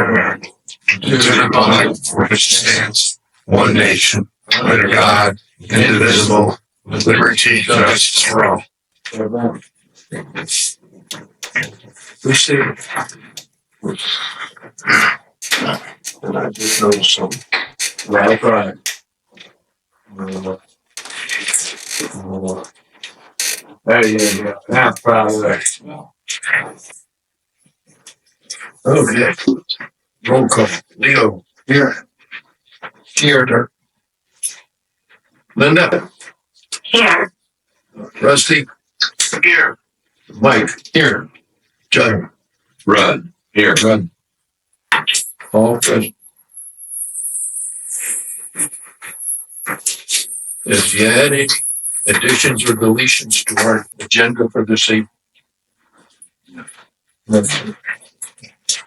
America, to the republic for which it stands, one nation, under God, indivisible, with liberty and justice for all. Lucy, and I just noticed something. Right. There you go. That's probably okay. Roll call. Leo. Here. Here. Linda. Here. Rusty. Here. Mike. Here. Judd. Run. Here. Run. All present. If you had any additions or deletions to our agenda for this evening,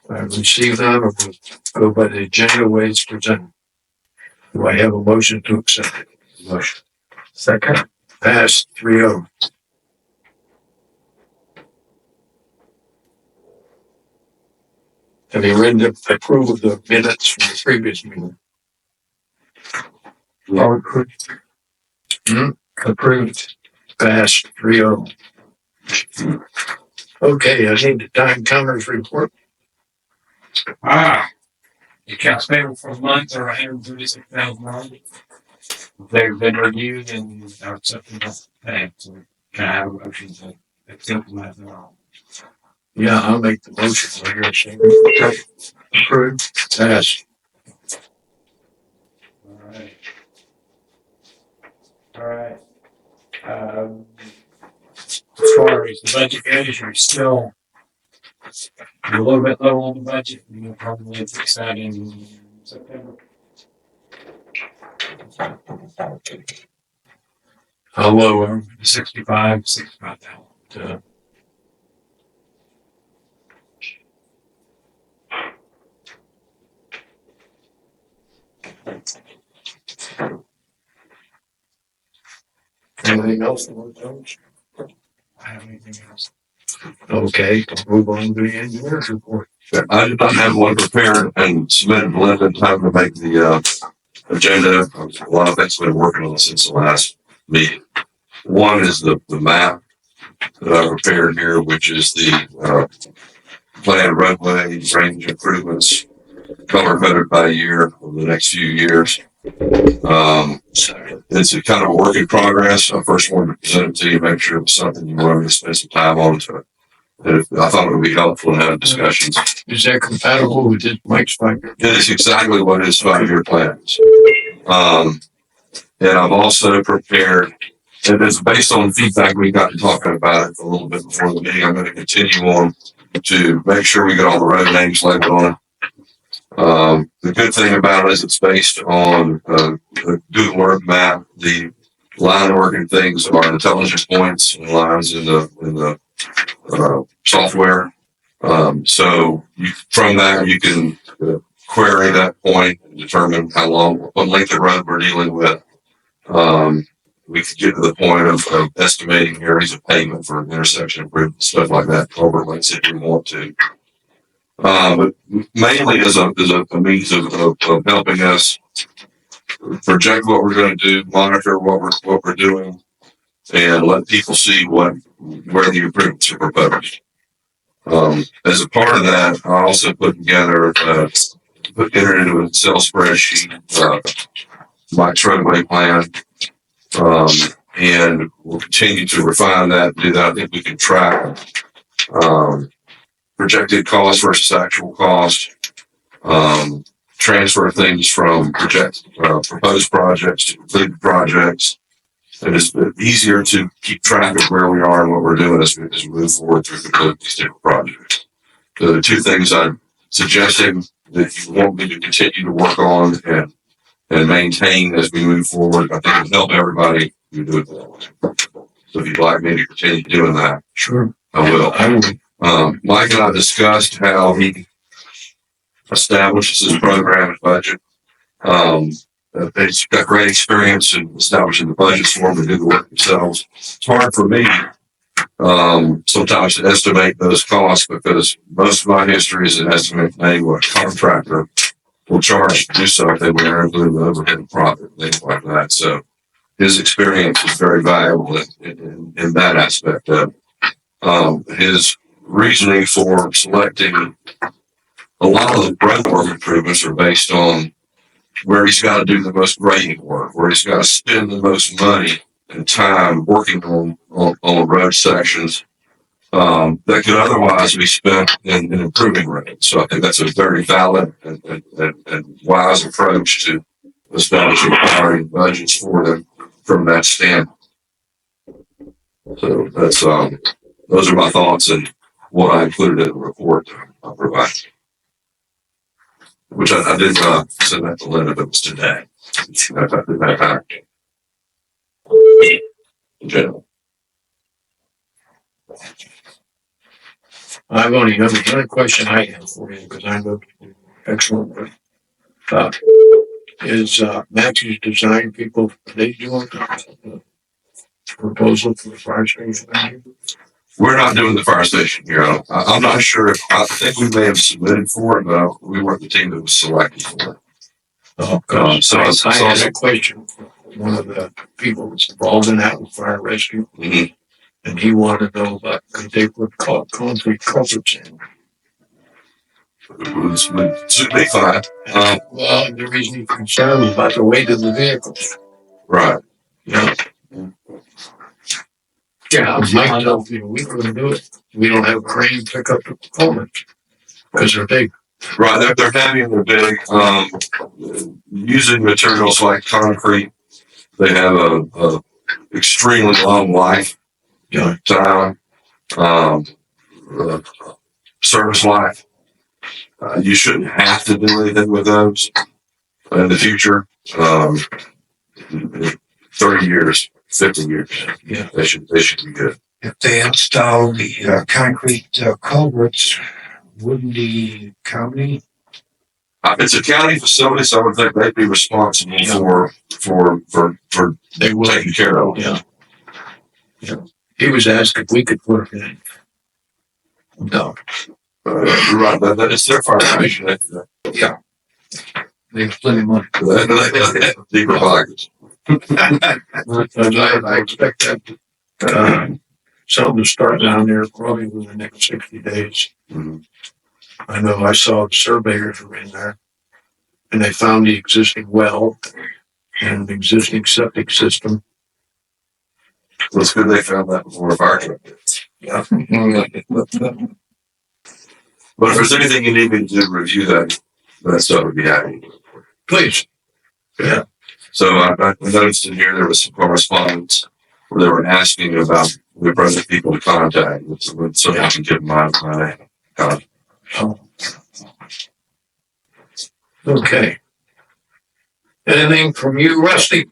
I received that, or we'll go by the agenda way it's presented. Do I have a motion to accept it? Motion. Second. Passed 3-0. Have you read the approval of the minutes from the previous meeting? All approved. Approved. Passed 3-0. Okay, I need the time counters report. The accounts payable for the month are $136,000. They've been reviewed and are acceptable. So can I have a motion to accept them as well? Yeah, I'll make the motion. Approved. Passed. All right. As far as the budget goes, you're still a little bit low on the budget. You'll probably fix that in September. How low are we? 65,000. Anything else? I have anything else? Okay, move on to the engineer's report. I did not have one prepared and submitted to Linda in time to make the agenda. A lot of things we've been working on since the last meeting. One is the map that I prepared here, which is the planned roadway range improvements, color coded by year over the next few years. It's a kind of a work in progress. I first wanted to present it to you, make sure it was something you wanted to spend some time on to I thought it would be helpful to have discussions. Is that compatible with Mike's 5-year? It is exactly what his 5-year plan is. And I've also prepared, and it's based on feedback we got to talking about it a little bit before the meeting. I'm going to continue on to make sure we get all the road names labeled on it. The good thing about it is it's based on the Google Earth map. The line work and things are intelligent points and lines in the software. So from that, you can query that point and determine what length of road we're dealing with. We could get to the point of estimating areas of pavement for intersection improvement, stuff like that, overlays if we want to. But mainly as a means of helping us project what we're going to do, monitor what we're doing, and let people see where the improvements are proposed. As a part of that, I also put together, entered into an Excel spreadsheet, Mike's roadway plan, and we'll continue to refine that, do that. I think we can track projected cost versus actual cost, transfer things from proposed projects to completed projects. And it's easier to keep track of where we are and what we're doing as we move forward through these different projects. So the two things I'm suggesting that you want me to continue to work on and maintain as we move forward, I think it'll help everybody who do it that way. So if you'd like me to continue doing that, sure, I will. Mike and I discussed how he establishes his program and budget. They've got great experience in establishing the budgets for them to do the work themselves. It's hard for me sometimes to estimate those costs, because most of my history is an estimate made what a contractor will charge to do something when they're including the overhead and profit, things like that. So his experience is very valuable in that aspect of his reasoning for selecting a lot of the groundwork improvements are based on where he's got to do the most grading work, where he's got to spend the most money and time working on road sections that could otherwise be spent in improving roads. So I think that's a very valid and wise approach to establishing priority budgets for them from that standpoint. So that's those are my thoughts and what I included in the report I provided, which I did send that to Linda, but it was today. In general. I've only another question I have for you, because I know excellent. Is Matthew's Design people, are they doing the proposal for the fire station? We're not doing the fire station here. I'm not sure if I think we may have submitted for it, but we weren't the team that was selected for it. Oh, I had a question from one of the people that's involved in that with fire rescue, and he wanted to know about could they put concrete culverts in. It should be fine. Well, the reason he's concerned is about the weight of the vehicles. Right. Yeah. Yeah, Mike told me we couldn't do it. We don't have a crane to pick up the culverts because they're big. Right, they're heavy and they're big. Using materials like concrete, they have a extremely long life time, service life. You shouldn't have to do anything with those in the future. 30 years, 50 years, Yeah, they should be good. If they install the concrete culverts, wouldn't the county? It's a county facility, so I would think they'd be responsible for they will. taking care of it. Yeah. He was asked if we could work it in. No. You're right, that is their fire station. Yeah. They have plenty of money. Deeper pockets. I expect that something to start down there probably within the next 60 days. Mm-hmm. I know I saw the surveyors were in there, and they found the existing well and the existing septic system. Well, it's good they found that before a fire truck did. Yeah. But if there's anything you need me to do to review that stuff would be happy. Please. Yeah. So I noticed in here there was some correspondence where they were asking about the appropriate people to contact. So I can give my name. Okay. Anything from you, Rusty?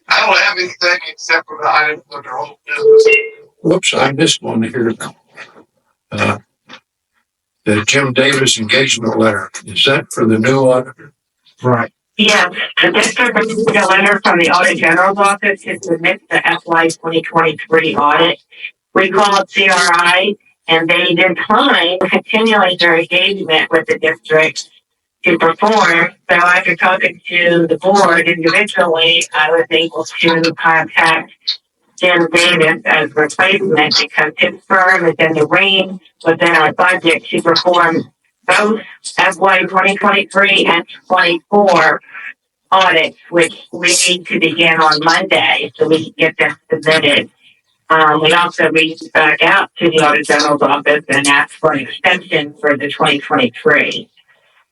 I don't have anything except for the items under old business. Whoops, I missed one here. The Jim Davis engagement letter, is that for the new auditor? Right. Yes, the district received a letter from the Audit General's Office to submit the FY 2023 audit. We called CRA and they declined continuing their engagement with the district to perform. So after talking to the board individually, I was able to contact Jim Davis as replacement because his firm is in the range within our budget to perform both FY 2023 and 24 audits, which we need to begin on Monday so we can get them submitted. We also reached back out to the Audit General's Office and asked for an extension for the 2023.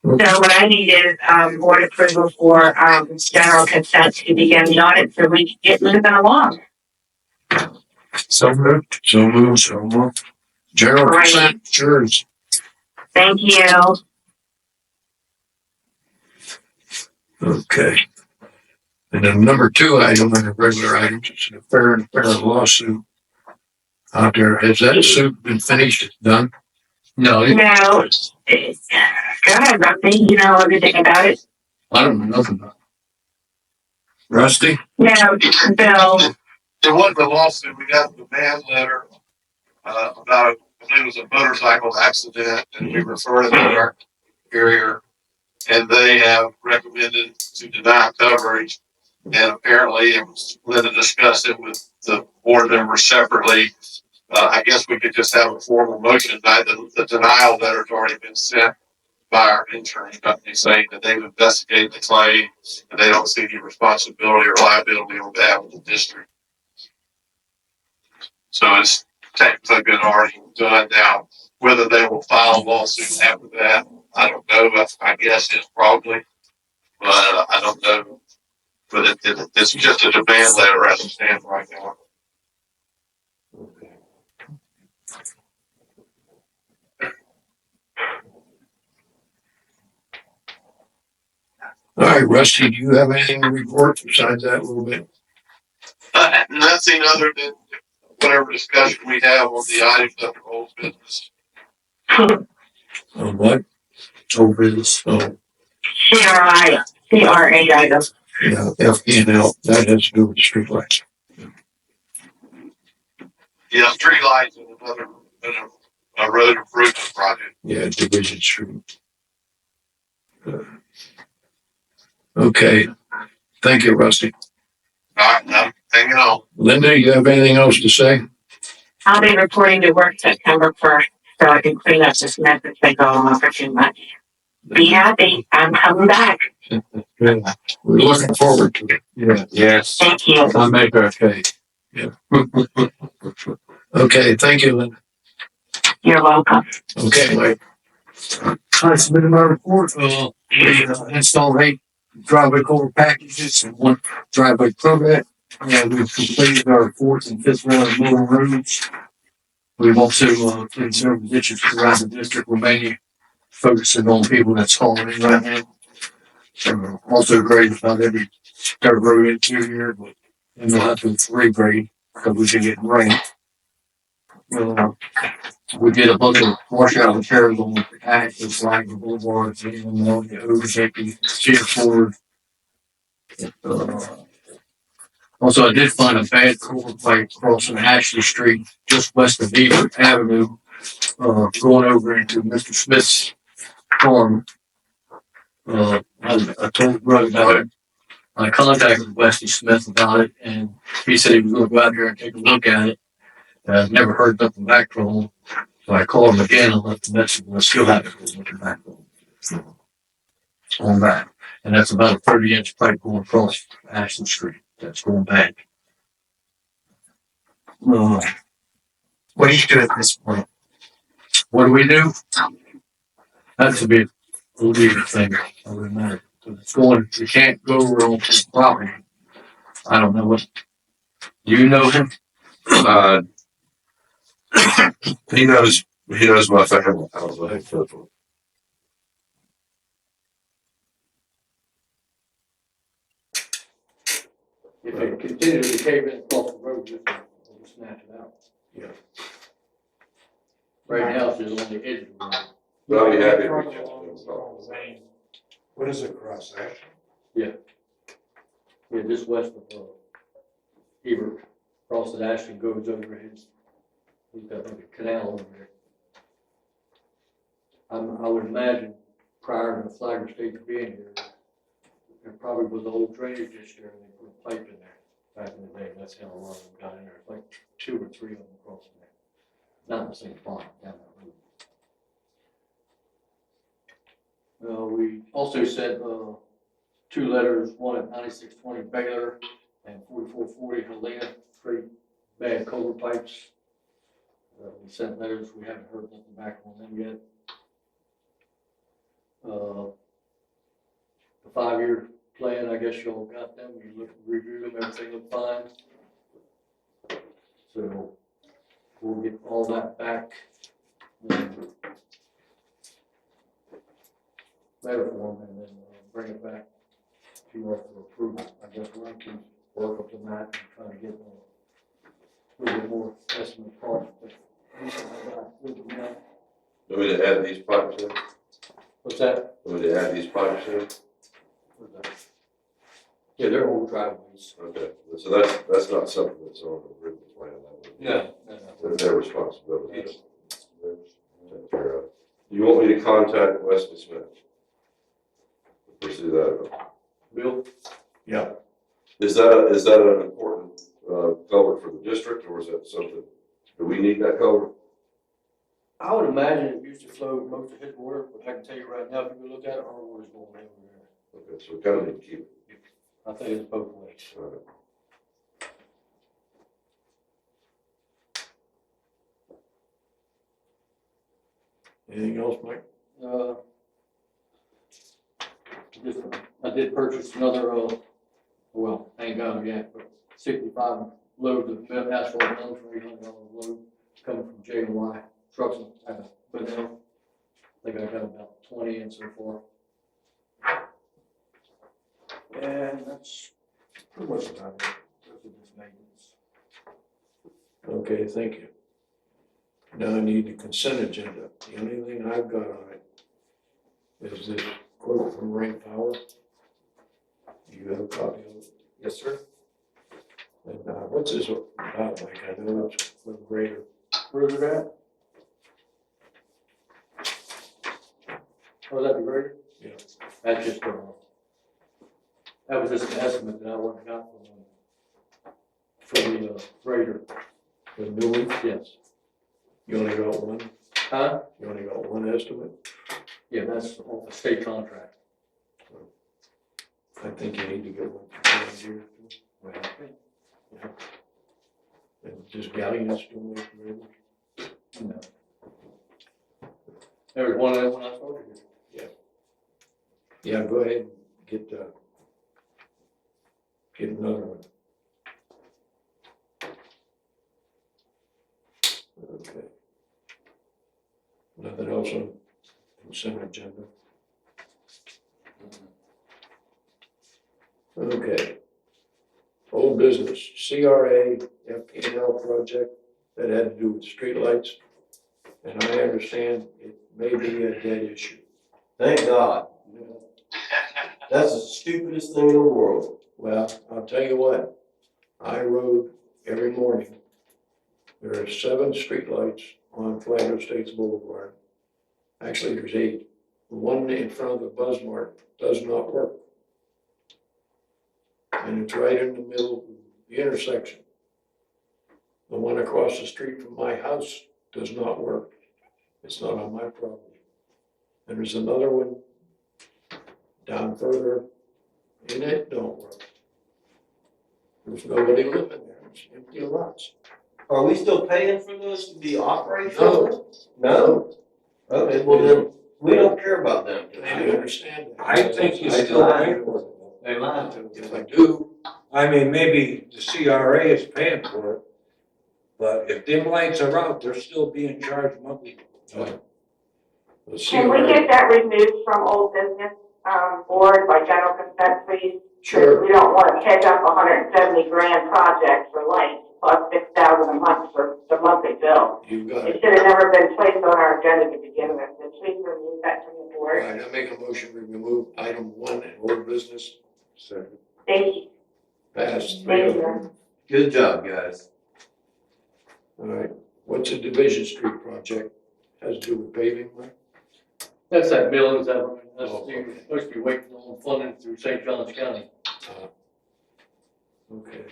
So what I need is board approval for general consent to begin the audit so we can get moving along. So moved. General consent, sure. Thank you. Okay. And then number 2 item on the regular items is a fair and fair lawsuit out there. Has that suit been finished? Done? No. No. Go ahead, Rusty. You know everything about it. I don't know nothing about it. Rusty? No, Bill. There wasn't a lawsuit. We got the demand letter about, I believe it was a motorcycle accident, and we referred it to our carrier, and they have recommended to deny coverage. And apparently, it was Linda discussed it with the board members separately. I guess we could just have a formal motion by the denial letter's already been sent by our insurance company saying that they've investigated the claim and they don't see any responsibility or liability on behalf of the district. So it's technically been already done. Now, whether they will file a lawsuit after that, I don't know. I guess it's probably, but I don't know. But it's just a demand letter as it stands right now. All right, Rusty, do you have anything to report besides that a little bit? Nothing other than whatever discussion we have on the items under old business. On what? Old business. Oh, CRA item. yeah, FENL. That has to do with the streetlights. Yeah, street lights and another, a road improvement project. Yeah, Division Street. Okay. Thank you, Rusty. All right, now, hanging on. Linda, you have anything else to say? I'll be reporting to work September 1st, so I can clean up this mess that's been going on for 2 months. Be happy, I'm coming back. We're looking forward to it. Yeah. Yes. Thank you. I'll make her. Okay. Yeah. Okay. Thank you, Linda. You're welcome. Okay, Mike. I submitted my report. We installed 8 driveway culvert packages and 1 driveway permit. We've completed our 4th and 5th round of mobile roads. We've also cleaned several ditches throughout the district. We're mainly focusing on people that's hauling in right now. Also graded about every dirt road interior, but and we'll have to regrade because we've been getting rain. We did a bunch of washout repairs on the axis, like the boulevards, and on the overtaking, steer forward. Also, I did find a bad culvert pipe crossing Ashley Street, just west of Beaver Avenue, going over into Mr. Smith's farm. I told Brett about it. I contacted Wesley Smith about it, and he said he was going to go out there and take a look at it. I've never heard nothing back from him. So I called him again and left a message, and I still haven't heard nothing back from him on that. And that's about a 30-inch pipe going across Ashland Street. That's going bad. What do you do at this point? What do we do? That's a big legal thing. I would imagine. It's going, you can't go around the property. I don't know what. Do you know him? He knows my family. I don't know. If they continue to cave in across the road, we'll just snatch it out. Yeah. Right now, it's just on the edge of the road. But I'll be happy to reach out to him. What is it, cross action? Yeah, just west of, Hebert, across the Ashton goes over his, he's got like a canal over there. I would imagine prior to the Flagler State being here, there probably was an old drainage ditch there and they put a pipe in there back in the day. That's how a lot of them got in there, like 2 or 3 of them across there. Not in the same spot, down that road. We also sent, 2 letters, one at 9620 Baylor and 4440 Helena, 3 bad culvert pipes. We sent letters, we haven't heard nothing back on them yet. The 5-year plan, I guess y'all got them, you reviewed them, everything looked fine. So we'll get all that back. Letter form and then bring it back to you all for approval. I guess we're going to work up to that and try to get a little bit more estimate cost. Do we to add these pipes in? What's that? Do we to add these pipes in? Yeah, they're old driveways. Okay, so that's not something that's on the written plan. That would be No. Their responsibility to take care of. You want me to contact Wesley Smith? Pursue that. Bill? Yeah. Is that an important, culvert for the district, or is that something, do we need that culvert? I would imagine it used to flow most of his water, but I can tell you right now, if you go look at it, our water's going over there. Okay, so we kind of need to keep it. I think it's both ways. Anything else, Mike? Just, I did purchase another, well, I ain't got them yet, but 65 loads of asphalt mills for $800 a load coming from J&Y trucks. But now, I think I got about 20 in so far. And that's pretty much about it. Those are just maintenance. Okay, thank you. Now I need the consent agenda. The only thing I've got on it is this quote from Rain Power. Do you have a copy of it? Yes, sir. And what's this about, Mike? I know it's for the grader. Where's it at? Oh, that the grader? Yeah. That's just, that was just an estimate that I went and got for the grader. The new one? Yes. You only got one? Huh? You only got one estimate? Yeah, that's on the state contract. I think you need to get one for John Deere. Well, Yeah. And just galleons to make graders. no. There was one of them when I started here. Yeah, go ahead and get another one. Okay. Nothing else on consent agenda? Okay. Old business, CRA, FERWCD project that had to do with streetlights. And I understand it may be a dead issue. Thank God. That's the stupidest thing in the world. Well, I'll tell you what, I rode every morning. There are 7 streetlights on Flagler Estates Boulevard. Actually, there's 8. The one in front of the Buzz Mart does not work. And it's right in the middle of the intersection. The one across the street from my house does not work. It's not on my property. And there's another one down further, and it don't work. There's nobody living there, it's empty lots. Are we still paying for those to be operational? No. No? Okay, well then, we don't care about them. I understand that. I think you still pay for it. They lied to If I do, I mean, maybe the CRA is paying for it, but if dim lights are out, they're still being charged monthly. the Can we CRA, get that removed from old business, board by general consent, please? sure, We don't want to catch up $170,000 project for lights plus $6,000 a month for the monthly bill. you got It it. should have never been placed on our agenda to begin with, so please remove that from the All board. right, I make a motion to remove item 1 in old business. Second. Thank you. Pass. Thank you. Good job, guys. All right, what's a Division Street project? Has to do with paving, right? That's that building that, that's, Oh, you're okay. supposed to be waiting on funding through St. Johns County. Okay,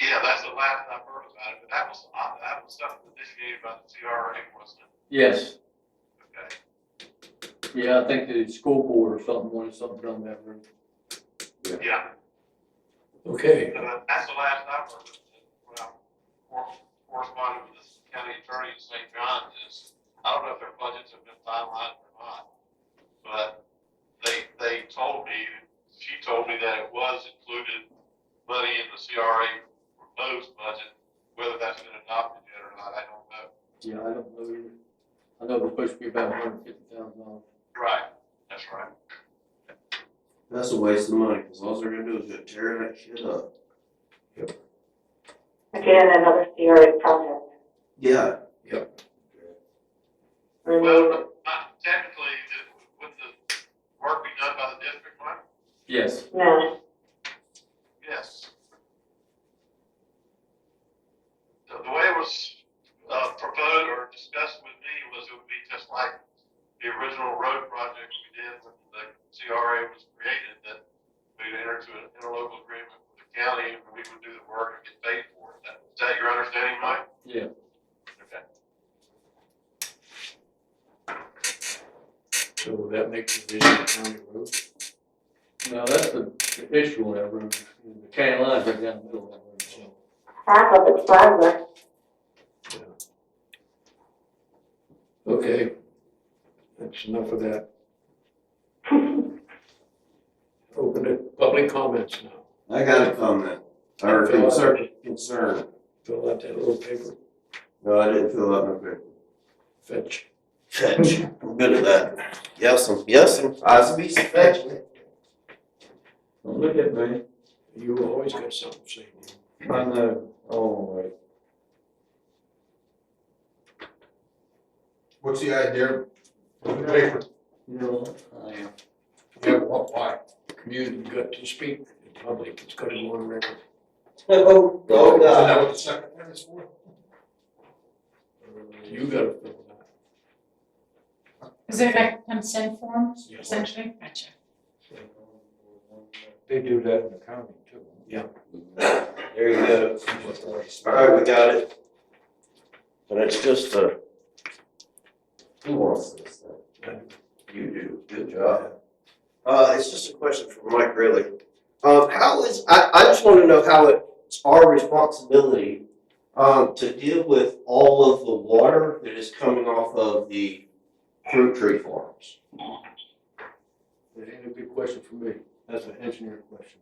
Yeah, that's the last I've heard about it, but that was something initiated by the CRA, wasn't it? Yes, Okay. yeah, I think the school board or something wanted something done that room. Yeah, okay, that's the last I've heard. When I corresponded with the county attorney in St. John is, I don't know if their budgets have been finalized or not, but they told me, she told me that it was included money in the CRA proposed budget. Whether that's been adopted yet or not, I don't know. Yeah, I don't know either. I know it's supposed to be about $150,000. Right, that's right. That's a waste of money, because all they're gonna do is gonna tear that shit up. Again, another CRA project. Yeah. Remove it. Well, technically, would the work be done by the district, Mike? Yes. No. Yes. The way it was proposed or discussed with me was it would be just like the original road project we did when the CRA was created, that we'd enter into an interlocal agreement with the county and we would do the work and get paid for it. Is that your understanding, Mike? Yeah. Okay. So will that make the vision of county road? No, that's the issue on that road. The county line's right down the middle of that road, so. Half of it's private. Okay. That's enough of that. Open it, public comments now. I got a comment, or concern. Fill out that little paper, No, I didn't fill out my paper. fetch. Fetch, I'm good at that. Yes, I was be fetching it. Don't look at me. You always got something to say. I know. Oh, right. What's the idea of the paper? You know what? I am. Yeah, what, why? Community got to speak in public, it's gotta go on record. Oh, Isn't that God. what the secretary is for? You gotta fill it out. Is it like consent forms, Yeah. essentially? Gotcha. They do that in the county too. There you go. All right, we got it. But it's just a. Who wants this thing? You do, good job. It's just a question for Mike, really. I just want to know how it's our responsibility, to deal with all of the water that is coming off of the fruit tree farms. That ain't a good question for me, that's an engineer question.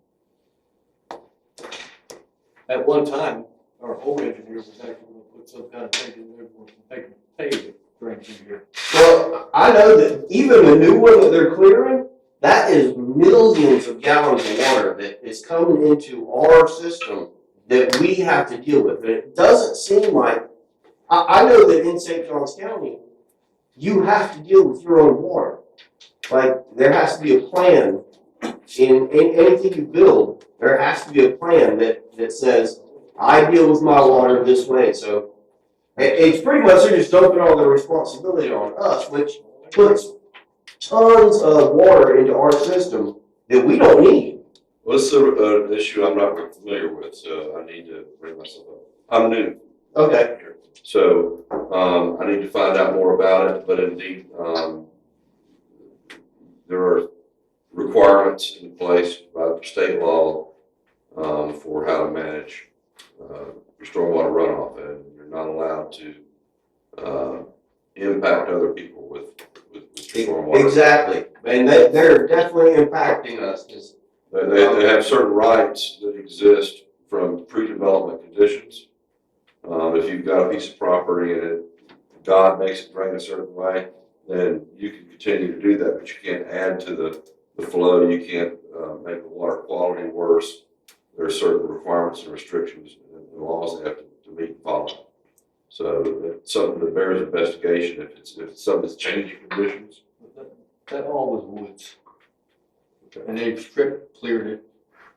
At one time, our old engineer was actually gonna put some kind of thing in there, where they can pay the drainage in here. Well, I know that even the new one that they're clearing, that is millions of gallons of water that is coming into our system that we have to deal with. And it doesn't seem like, I know that in St. Johns County, you have to deal with your own water. Like, there has to be a plan in anything you build, there has to be a plan that says, I deal with my water this way. So it's pretty much they're just dumping all the responsibility on us, which puts tons of water into our system that we don't need. What's the issue I'm not familiar with, so I need to bring myself up. I'm new. Okay. Here. So, I need to find out more about it, but indeed, there are requirements in place by state law, for how to manage, your stormwater runoff, and you're not allowed to, impact other people with your stormwater. Exactly. And they're definitely impacting us. They have certain rights that exist from pre-development conditions. If you've got a piece of property and God makes it drain a certain way, then you can continue to do that, but you can't add to the flow. You can't make the water quality worse. There are certain requirements and restrictions and laws they have to meet and follow. So it's something that bears investigation if it's something that's changing conditions. That all was woods. And they cleared it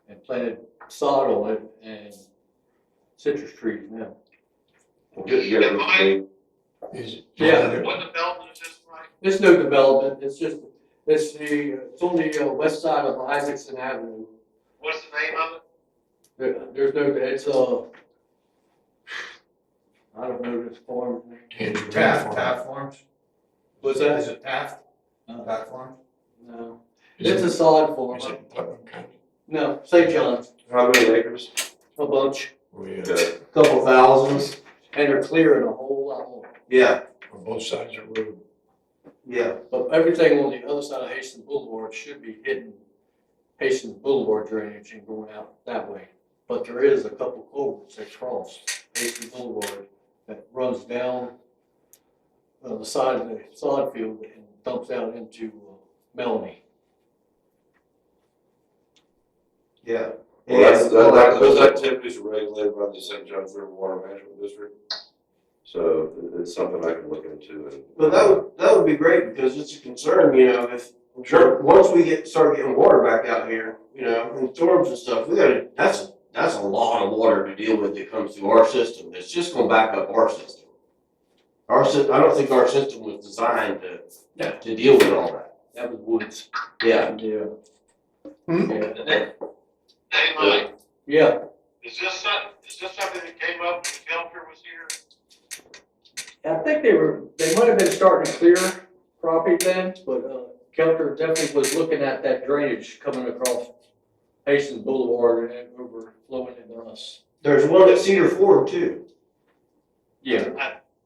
and planted sod on it and citrus trees now. We'll get together with me. Is, yeah, What development is this, Mike? there's no development, it's on the west side of Isaacson Avenue. What's the name of it? There's no, it's I don't know this farm name. Taft Farms? What's that? Is it Taft? Taft Farms? No, it's a sod farm. Is it in Putnam County? No, St. John's, How many acres? a bunch, Oh, yeah, Okay. Couple thousands. and they're clearing a whole lot more. Yeah, on both sides of the road. yeah. But everything on the other side of Hastings Boulevard should be hitting Hastings Boulevard drainage and going out that way. But there is a couple culverts that cross Hastings Boulevard that runs down the side of the sod field and dumps out into Melanie. Yeah. Well, those activities are regulated by the St. Johns River Water Management District. So it's something I can look into. But that would be great because it's a concern, if Sure, once we start getting water back out here, you know, and storms and stuff, that's a lot of water to deal with that comes through our system. It's just gonna back up our system. I don't think our system was designed to deal with all that. That was woods. Yeah. Yeah. Hey, Mike, Yeah. is this something that came up when Kelter was here? I think they might have been starting to clear property then, but, Kelter definitely was looking at that drainage coming across Hastings Boulevard and overflowing into us. There's one at Cedar Ford too. Yeah.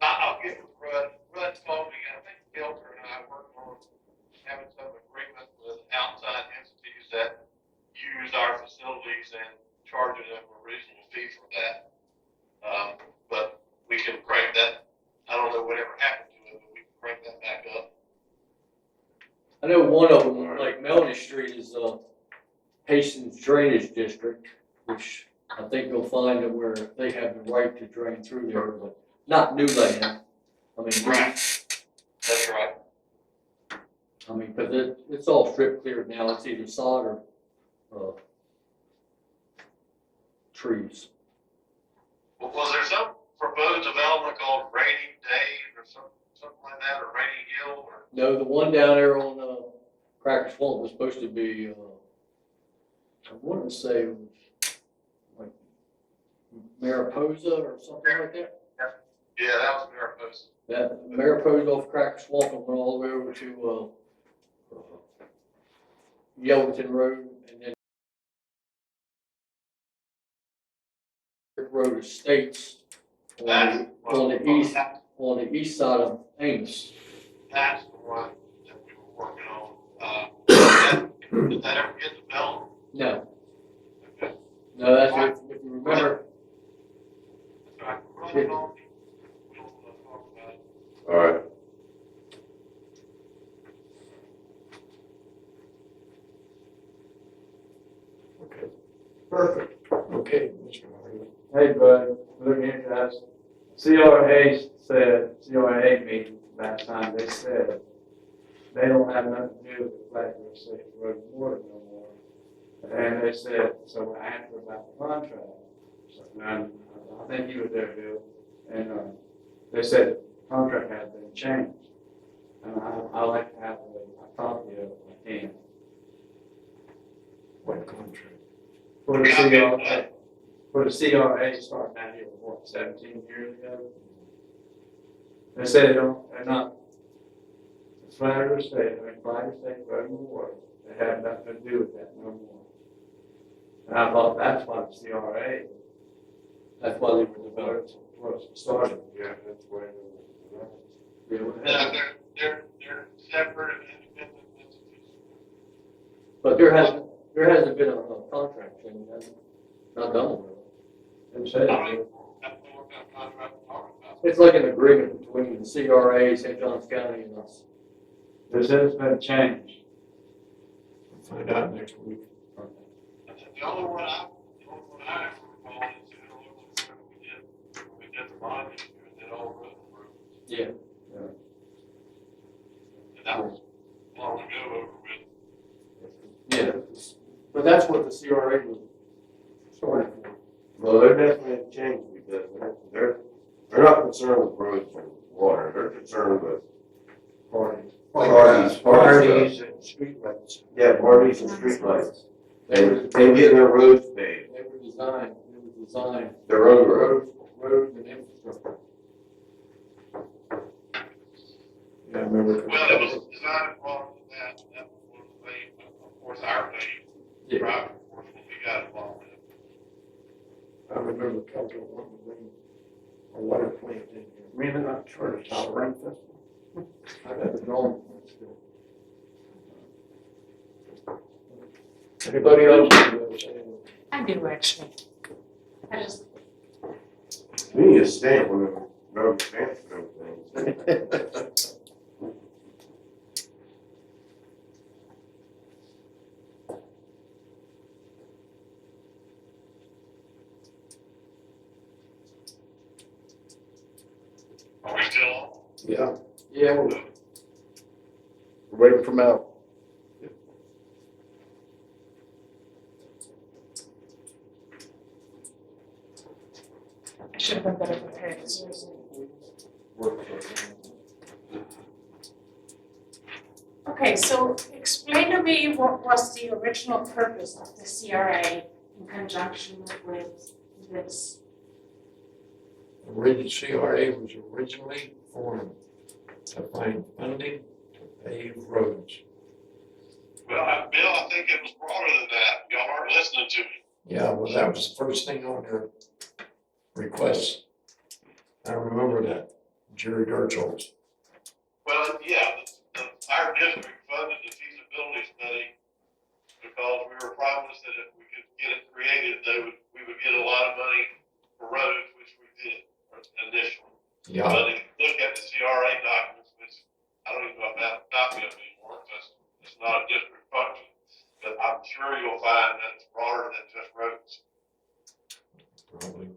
I'll get with Rudd. Rudd told me, I think Kelter and I worked on having some agreement with outside entities that use our facilities and charging them a reasonable fee for that. But we can crank that. I don't know whatever happened to it, but we can crank that back up. I know one of them, like Melanie Street, is Hastings Drainage District, which I think you'll find that where they have the right to drain through there, but not new land. I mean, That's right. I mean, because it's all strip cleared now. It's either sod or trees. Well, was there some proposed development called Rainy Day or something like that, or Rainy Hill, or? No, the one down there on Cracker Swamp was supposed to be, I want to say it was like Mariposa or something like that. Yeah, that was Mariposa. That Mariposa off Cracker Swamp and went all the way over to Yelverton Road, and then Road Estates on the east side of Amos. That's the one that we were working on. Did that ever get developed? No, Okay. no, that's if you remember. That's right. Run it on. We don't want to talk about it. All right. Perfect. Okay, Mr. Martin. Hey, bud, look into us. CRA meeting last time, they said they don't have nothing to do with Blackbird State Road and Water no more. And they said, so I asked her about the contract. So, I think you were there, Bill. And, they said the contract had been changed. And I like to have a copy of it if I can. What contract? For the CRA, starting out here, what, 17 years ago? They said they're not, it's Flagler State, Flagler State Road and Water, they have nothing to do with that no more. And I thought that's why the CRA, That's why they were developed. was started. Yeah, that's where it was. No, they're separate and independent entities. But there hasn't been a contract change, has it? Not done with it. They said, I don't know what kind of contract we're talking about. It's like an agreement between the CRA, St. Johns County, and us. they said it's been changed. We'll find out next week. The only one I ever recall is the earlier one we did the bond issue and did all road improvements. Yeah. And that was long ago over with. Yeah. But that's what the CRA was started for. Well, they're definitely changed because they're not concerned with roads and water. They're concerned with parties and streetlights. Yeah, parties and streetlights. And getting their roads paved, They were designed, their own roads. roads and infrastructure. Yeah, I remember. Well, it was designed involved in that. That was one of the things, of course, our thing, Yeah. driving, of course, when we got involved in it. I remember Kelter wanted to bring a water plant in here. Really not sure it's not rain festival. I got the drawing. Still. Anybody else? I do actually. I just, We need a stamp on the road stamp and everything. Are we still on? Yeah, Yeah, we're waiting for Mel. should have been better prepared, seriously. Okay, so explain to me what was the original purpose of the CRA in conjunction with this? Original CRA was originally formed to find funding to pave roads. Well, Bill, I think it was broader than that. Y'all aren't listening to me. Yeah, well, that was the first thing on their request. I remember that, Jerry Dirtschultz. Well, yeah, our district funded the feasibility study because we were promised that if we could get it created, we would get a lot of money for roads, which we did initially. Yeah, But if you look at the CRA documents, which I don't even know if I have a copy of anymore, because it's not a district function, but I'm sure you'll find that it's broader than just roads. probably.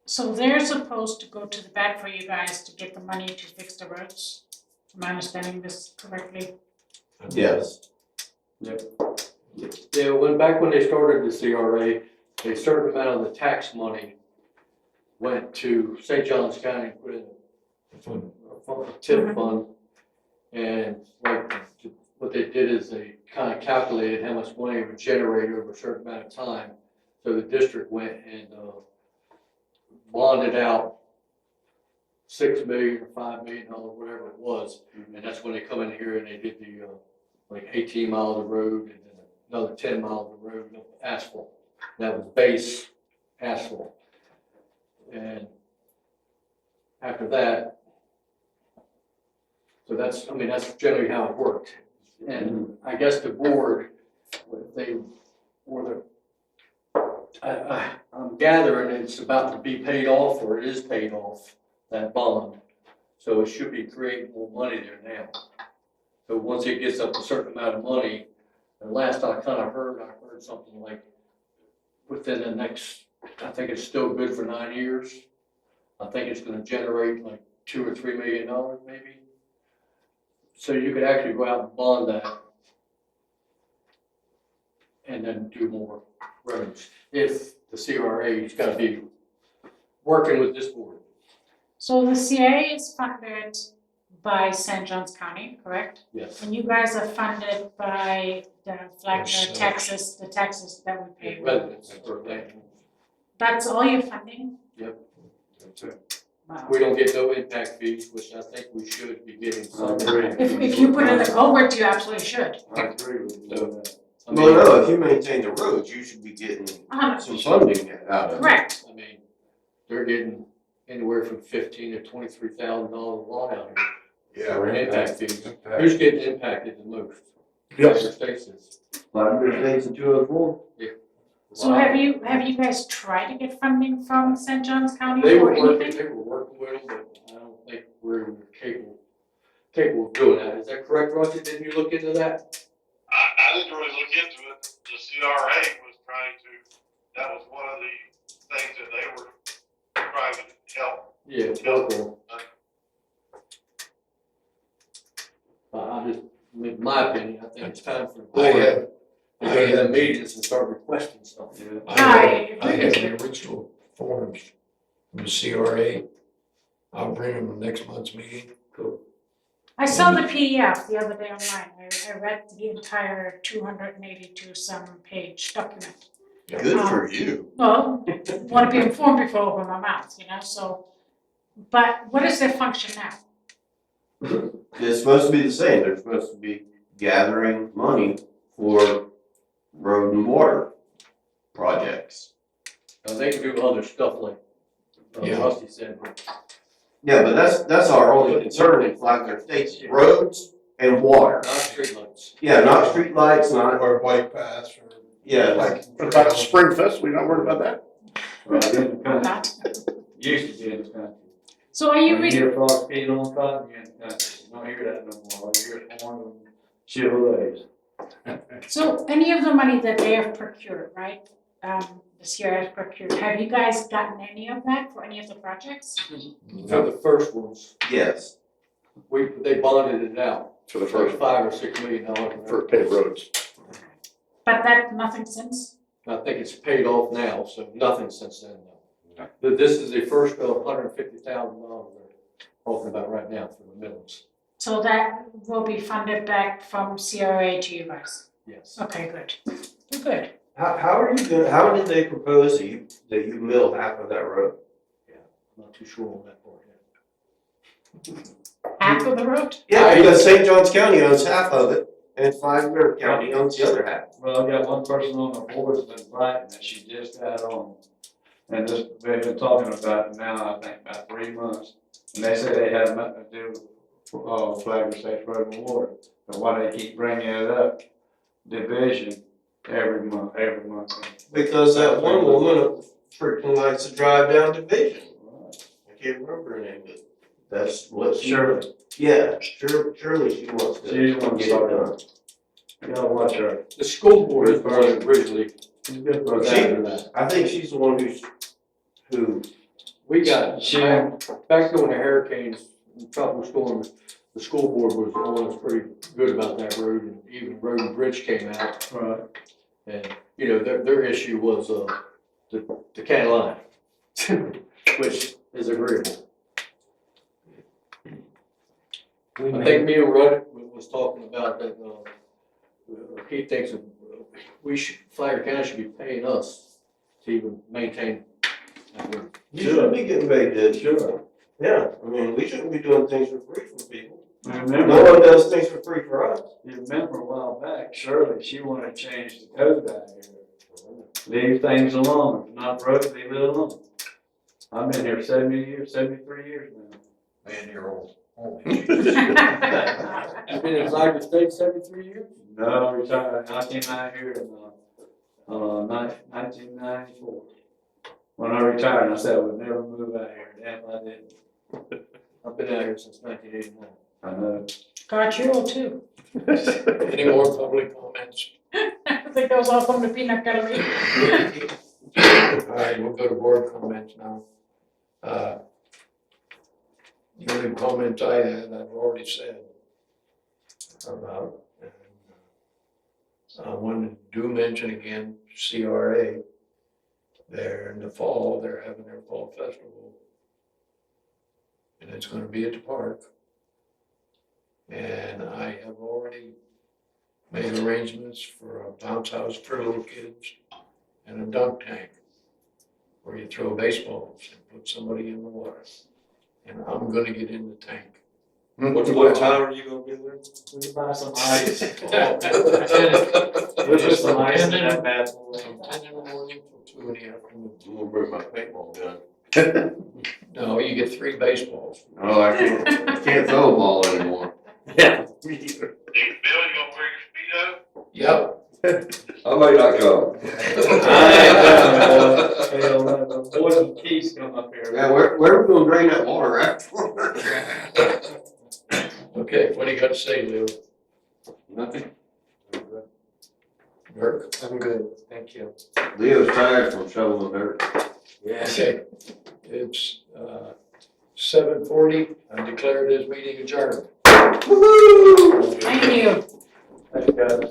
So they're supposed to go to the bat for you guys to get the money to fix the roads? Am I understanding this correctly? Yes. Yeah, back when they started the CRA, a certain amount of the tax money went to St. Johns County, put in a TIP fund. And like, what they did is they kind of calculated how much money it would generate over a certain amount of time. So the district went and bonded out $6 million or $5 million, whatever it was. And that's when they come in here and they did the like 18 miles of road and then another 10 miles of road of asphalt. That was base asphalt. And after that, so that's generally how it worked. And I guess the board, I'm gathering it's about to be paid off, or it is paid off, that bond. So it should be creating more money there now. So once it gets up a certain amount of money, and last I heard something like within the next, I think it's still good for 9 years. I think it's gonna generate like $2 or $3 million maybe. So you could actually go out and bond that and then do more roads. If the CRA is gonna be working with this board. So the CRA is funded by St. Johns County, correct? Yes. And you guys are funded by Yes, the taxes that we pay. Residents. That's all your funding? That's it. Wow. We don't get no impact fees, which I think we should be getting some. If you put in the culvert, you absolutely should. I agree with you on that. I mean, Well, no, if you maintain the roads, you should be getting some funding out of it. Correct. I mean, they're getting anywhere from $15,000 to $23,000 a lot out here. Yeah. For impact fees. Who's getting impacted the most? Yes. Other states is. 500 states and 204. So have you guys tried to get funding from St. Johns County They or were anything? working with them, but I don't think we're capable of doing that. Is that correct, Roger? Didn't you look into that? I didn't really look into it. The CRA was trying to, that was one of the things that they were trying to help. Yeah, local. In my opinion, I think it's time for the board to go to the meetings and start requesting stuff. I have the original forms from the CRA. I'll bring them to next month's meeting. Cool. I saw the PDF the other day online. I read the entire 282 some page document. Good for you. Well, want to be informed before I open my mouth, so, but what is their function now? It's supposed to be the same. They're supposed to be gathering money for road and water projects. They can do other stuff like Rusty said. Yeah, but that's our only concern in Flagler States, roads and water. Not streetlights. Yeah, not street lights, not, Or bike paths or. yeah, Like. What about the Spring Fest? We not worried about that? I'm not. Used to be in this country. So are you, When you hear frogs peeing on cotton, you're in the country. You don't hear that no more. You hear it more than Chevrolet's. so any of the money that they have procured, right? The CRA has procured, have you guys gotten any of that for any of the projects? For the first ones, yes. they bonded it out. For the first, $5 or $6 million. for paved roads. But nothing since? I think it's paid off now, so nothing since then, though. But this is the first of $150,000 they're talking about right now for the mills. So that will be funded back from CRA to you guys? Yes. Okay, good. Good. How are you gonna, how did they propose that you mill half of that road? I'm not too sure on that part yet. Half of the road? Yeah, because St. Johns County owns half of it, and Five Bear County owns the other half. Well, I got one person on the board that's been writing that she just got on. And this, they've been talking about it now, I think, about 3 months. And they say they have nothing to do with, Flagler State Road and Water. But why they keep bringing it up, division, every month. Because that one woman freaking likes to drive down Division. I can't remember her name, but that's what she. Shirley. Yeah, surely she wants to. She wants to get it start done. You gotta watch her. The school board is originally, She's good for She- that. I think she's the one who, we got, She- back during the hurricanes, and tropical storms, the school board was on us pretty good about that road, and even Road and Bridge came out. Right. And, you know, their issue was, the county line, which is agreeable. I think me and Rudd was talking about that, he thinks that we should, Flagler County should be paying us to even maintain that road. you should be getting paid this. Sure. Yeah, I mean, we shouldn't be doing things for free for people. You No remember, one does things for free for us. you remember a while back, Shirley, she wanted to change the code back here. Leave things alone, if not broke, leave it alone. I've been here 70 years, 73 years now. Man, you're old. You've been in Flagler State 73 years? No, I retired, I came out here in, 1994. When I retired, I said I would never move out here, damn, I didn't. I've been out here since 1989. I know. God, you're old too. Any more public comments? I think that was all from the peanut gallery. All right, we'll go to board comments now. The only comment I had, I've already said about, and I wanted to mention again, CRA. They're in the fall, they're having their fall festival. And it's gonna be at the park. And I have already made arrangements for a bounce house for little kids and a dunk tank where you throw baseballs and put somebody in the water. And I'm gonna get in the tank. What time are you gonna be there? We can buy some ice. We'll put some ice in that bad boy. From 10 in the morning till 2 in the afternoon. I'm gonna bring my paintball gun. No, you get 3 baseballs. No, I can't throw a ball anymore. Yeah. Billy, you gonna wear your Speedo? Yep. I may not go. Boys and Keys come up here. Yeah, where are we gonna drain that water after? Okay, what do you got to say, Lou? Nothing. Dirk? I'm good, thank you. Leo's tired from shoveling dirt. Yeah. Okay, it's 7:40. I declare this meeting adjourned. Thank you. Thank you, guys.